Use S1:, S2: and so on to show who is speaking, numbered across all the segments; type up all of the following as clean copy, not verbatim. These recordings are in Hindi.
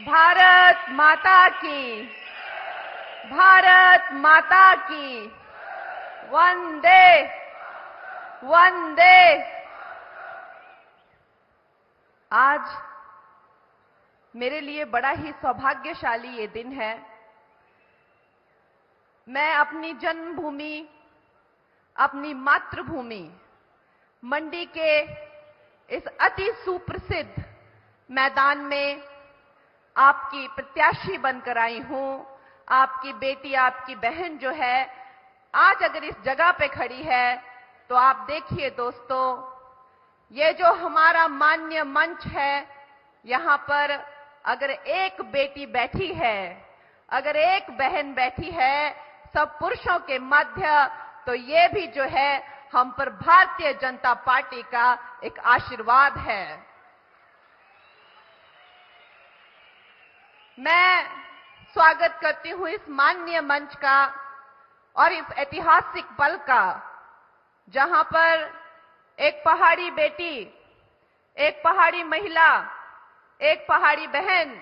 S1: भारत माता की, भारत माता की, वंदे वंदे। आज मेरे लिए बड़ा ही सौभाग्यशाली ये दिन है। मैं अपनी जन्मभूमि, अपनी मातृभूमि मंडी के इस अति सुप्रसिद्ध मैदान में आपकी प्रत्याशी बनकर आई हूं। आपकी बेटी, आपकी बहन जो है आज अगर इस जगह पे खड़ी है तो आप देखिए दोस्तों, ये जो हमारा मान्य मंच है, यहां पर अगर एक बेटी बैठी है, अगर एक बहन बैठी है सब पुरुषों के मध्य, तो ये भी जो है हम पर भारतीय जनता पार्टी का एक आशीर्वाद है। मैं स्वागत करती हूं इस माननीय मंच का और इस ऐतिहासिक पल का, जहां पर एक पहाड़ी बेटी, एक पहाड़ी महिला, एक पहाड़ी बहन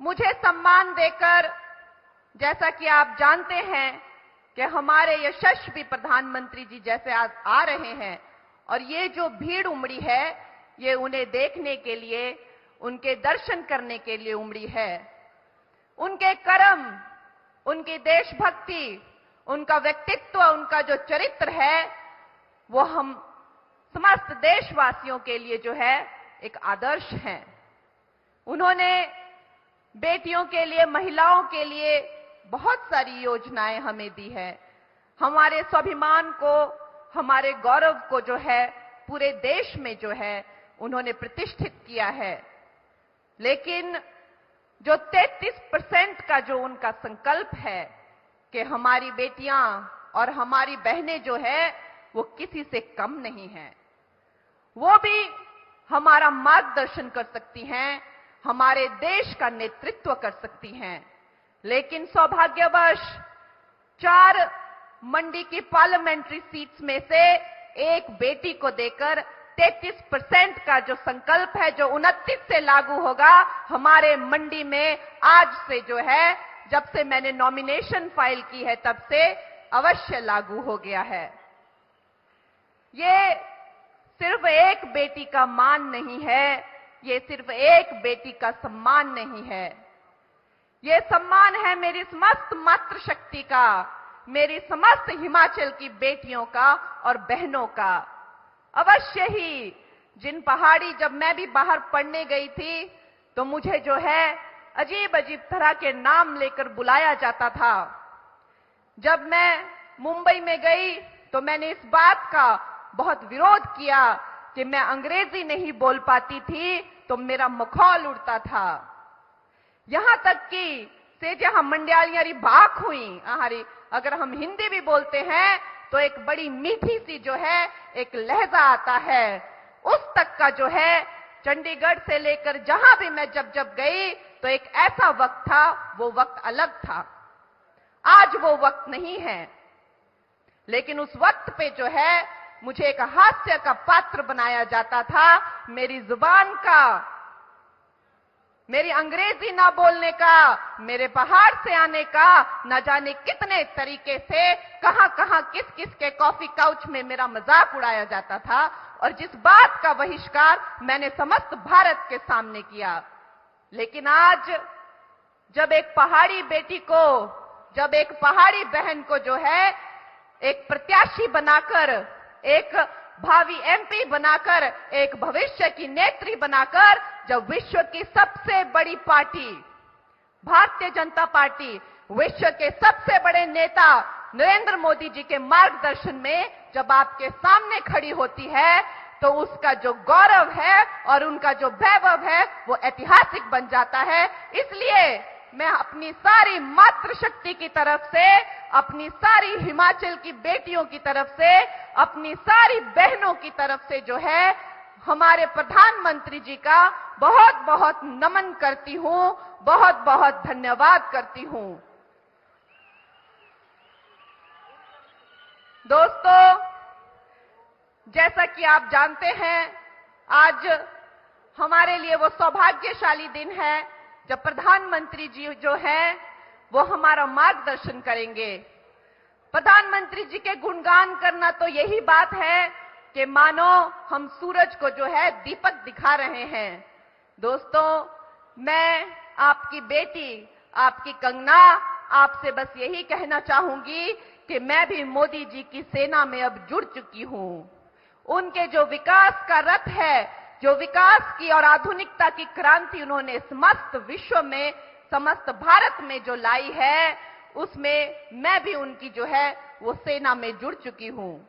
S1: मुझे सम्मान देकर, जैसा कि आप जानते हैं कि हमारे यशस्वी प्रधानमंत्री जी जैसे आज आ रहे हैं और ये जो भीड़ उमड़ी है, ये उन्हें देखने के लिए, उनके दर्शन करने के लिए उमड़ी है। उनके कर्म, उनकी देशभक्ति, उनका व्यक्तित्व, उनका जो चरित्र है, वो हम समस्त देशवासियों के लिए जो है एक आदर्श है। उन्होंने बेटियों के लिए, महिलाओं के लिए बहुत सारी योजनाएं हमें दी है। हमारे स्वाभिमान को, हमारे गौरव को जो है पूरे देश में जो है उन्होंने प्रतिष्ठित किया है। लेकिन जो 33% का जो उनका संकल्प है कि हमारी बेटियां और हमारी बहनें जो है वो किसी से कम नहीं हैं, वो भी हमारा मार्गदर्शन कर सकती हैं, हमारे देश का नेतृत्व कर सकती हैं। लेकिन सौभाग्यवश 4 मंडी की पार्लियामेंट्री सीट्स में से एक बेटी को देकर 33% का जो संकल्प है, जो 29 से लागू होगा हमारे मंडी में, आज से जो है, जब से मैंने नॉमिनेशन फाइल की है तब से अवश्य लागू हो गया है। ये सिर्फ एक बेटी का मान नहीं है, ये सिर्फ एक बेटी का सम्मान नहीं है, ये सम्मान है मेरी समस्त मातृशक्ति का, मेरी समस्त हिमाचल की बेटियों का और बहनों का। अवश्य ही जब मैं भी बाहर पढ़ने गई थी तो मुझे जो है अजीब अजीब तरह के नाम लेकर बुलाया जाता था। जब मैं मुंबई में गई तो मैंने इस बात का बहुत विरोध किया कि मैं अंग्रेजी नहीं बोल पाती थी तो मेरा मखौल उड़ता था। यहां तक कि से जहां मंडियालियारी बाक हुई, अगर हम हिंदी भी बोलते हैं तो एक बड़ी मीठी सी जो है एक लहजा आता है, उस तक का जो है चंडीगढ़ से लेकर जहां भी मैं जब गई तो एक ऐसा वक्त था, वो वक्त अलग था। आज वो वक्त नहीं है, लेकिन उस वक्त पे जो है मुझे एक हास्य का पात्र बनाया जाता था। मेरी जुबान का, मेरी अंग्रेजी ना बोलने का, मेरे पहाड़ से आने का, न जाने कितने तरीके से कहां कहां किस किस के कॉफी काउच में मेरा मजाक उड़ाया जाता था, और जिस बात का बहिष्कार मैंने समस्त भारत के सामने किया। लेकिन आज जब एक पहाड़ी बेटी को, जब एक पहाड़ी बहन को जो है एक प्रत्याशी बनाकर, एक भावी एमपी बनाकर, एक भविष्य की नेत्री बनाकर, जब विश्व की सबसे बड़ी पार्टी भारतीय जनता पार्टी, विश्व के सबसे बड़े नेता नरेंद्र मोदी जी के मार्गदर्शन में जब आपके सामने खड़ी होती है, तो उसका जो गौरव है और उनका जो वैभव है वो ऐतिहासिक बन जाता है। इसलिए मैं अपनी सारी मातृशक्ति की तरफ से, अपनी सारी हिमाचल की बेटियों की तरफ से, अपनी सारी बहनों की तरफ से जो है हमारे प्रधानमंत्री जी का बहुत बहुत नमन करती हूं, बहुत बहुत धन्यवाद करती हूं। दोस्तों, जैसा कि आप जानते हैं, आज हमारे लिए वो सौभाग्यशाली दिन है जब प्रधानमंत्री जी जो है वो हमारा मार्गदर्शन करेंगे। प्रधानमंत्री जी के गुणगान करना तो यही बात है कि मानो हम सूरज को जो है दीपक दिखा रहे हैं। दोस्तों, मैं आपकी बेटी, आपकी कंगना, आपसे बस यही कहना चाहूंगी कि मैं भी मोदी जी की सेना में अब जुड़ चुकी हूं। उनके जो विकास का रथ है, जो विकास की और आधुनिकता की क्रांति उन्होंने समस्त विश्व में, समस्त भारत में जो लाई है, उसमें मैं भी उनकी जो है वो सेना में जुड़ चुकी हूं।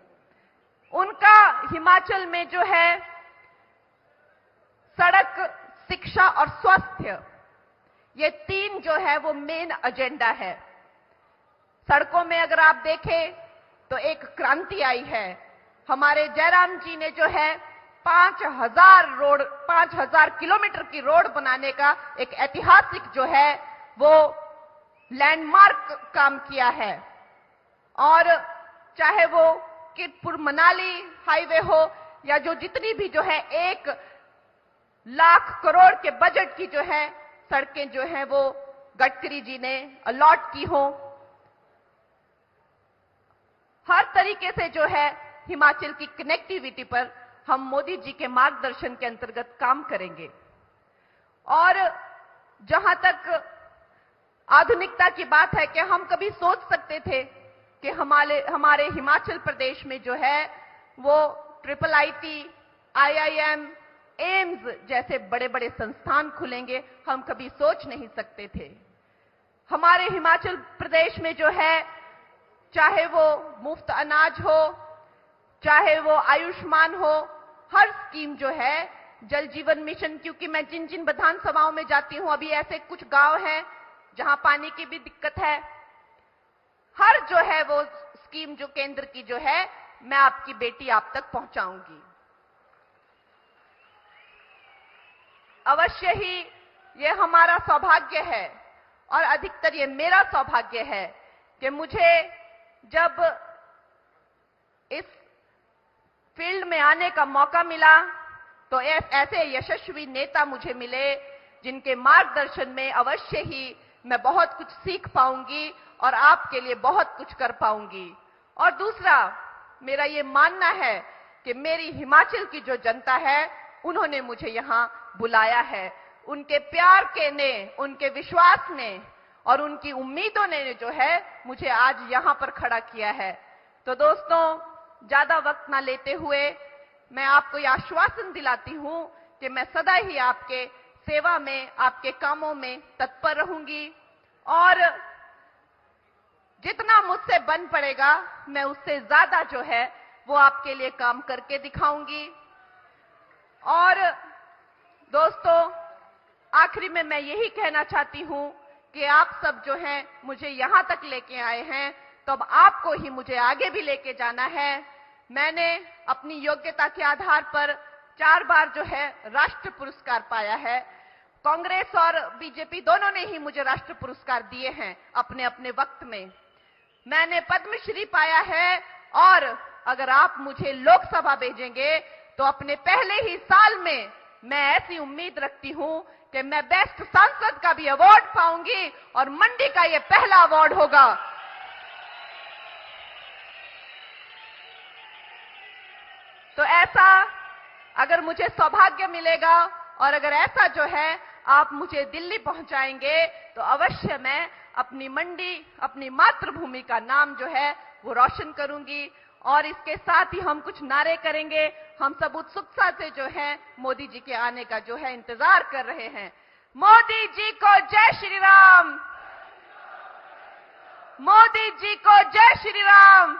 S1: उनका हिमाचल में जो है सड़क, शिक्षा और स्वास्थ्य, ये तीन जो है वो मेन एजेंडा है। सड़कों में अगर आप देखें तो एक क्रांति आई है। हमारे जयराम जी ने जो है 5,000 किलोमीटर की रोड बनाने का एक ऐतिहासिक जो है वो लैंडमार्क काम किया है। और चाहे वो किरतपुर मनाली हाईवे हो या जो जितनी भी जो है 1 लाख करोड़ के बजट की जो है सड़कें जो है वो गडकरी जी ने अलॉट की हो, हर तरीके से जो है हिमाचल की कनेक्टिविटी पर हम मोदी जी के मार्गदर्शन के अंतर्गत काम करेंगे। और जहां तक आधुनिकता की बात है कि हम कभी सोच सकते थे कि हमारे हिमाचल प्रदेश में जो है वो IIT, IIM, एम्स जैसे बड़े बड़े संस्थान खुलेंगे, हम कभी सोच नहीं सकते थे। हमारे हिमाचल प्रदेश में जो है चाहे वो मुफ्त अनाज हो, चाहे वो आयुष्मान हो, हर स्कीम जो है, जल जीवन मिशन, क्योंकि मैं जिन जिन विधानसभाओं में जाती हूं अभी ऐसे कुछ गांव हैं जहां पानी की भी दिक्कत है, हर जो है वो स्कीम जो केंद्र की जो है मैं आपकी बेटी आप तक पहुंचाऊंगी। अवश्य ही ये हमारा सौभाग्य है और अधिकतर ये मेरा सौभाग्य है कि मुझे जब इस फील्ड में आने का मौका मिला तो ऐसे यशस्वी नेता मुझे मिले जिनके मार्गदर्शन में अवश्य ही मैं बहुत कुछ सीख पाऊंगी और आपके लिए बहुत कुछ कर पाऊंगी। और दूसरा, मेरा ये मानना है कि मेरी हिमाचल की जो जनता है उन्होंने मुझे यहां बुलाया है। उनके प्यार के ने, उनके विश्वास ने और उनकी उम्मीदों ने जो है मुझे आज यहां पर खड़ा किया है। तो दोस्तों, ज्यादा वक्त ना लेते हुए मैं आपको यह आश्वासन दिलाती हूं कि मैं सदा ही आपके सेवा में, आपके कामों में तत्पर रहूंगी और जितना मुझसे बन पड़ेगा मैं उससे ज्यादा जो है वो आपके लिए काम करके दिखाऊंगी। और दोस्तों, आखिरी में मैं यही कहना चाहती हूं कि आप सब जो हैं मुझे यहां तक लेके आए हैं, तो अब आपको ही मुझे आगे भी लेके जाना है। मैंने अपनी योग्यता के आधार पर 4 बार जो है राष्ट्र पुरस्कार पाया है। कांग्रेस और बीजेपी दोनों ने ही मुझे राष्ट्र पुरस्कार दिए हैं अपने अपने वक्त में। मैंने पद्मश्री पाया है और अगर आप मुझे लोकसभा भेजेंगे तो अपने पहले ही साल में मैं ऐसी उम्मीद रखती हूं कि मैं बेस्ट सांसद का भी अवार्ड पाऊंगी और मंडी का यह पहला अवार्ड होगा। तो ऐसा अगर मुझे सौभाग्य मिलेगा और अगर ऐसा जो है आप मुझे दिल्ली पहुंचाएंगे तो अवश्य मैं अपनी मंडी, अपनी मातृभूमि का नाम जो है वो रोशन करूंगी। और इसके साथ ही हम कुछ नारे करेंगे। हम सब उत्सुकता से जो है मोदी जी के आने का जो है इंतजार कर रहे हैं। मोदी जी को जय श्री राम, मोदी जी को जय श्री राम।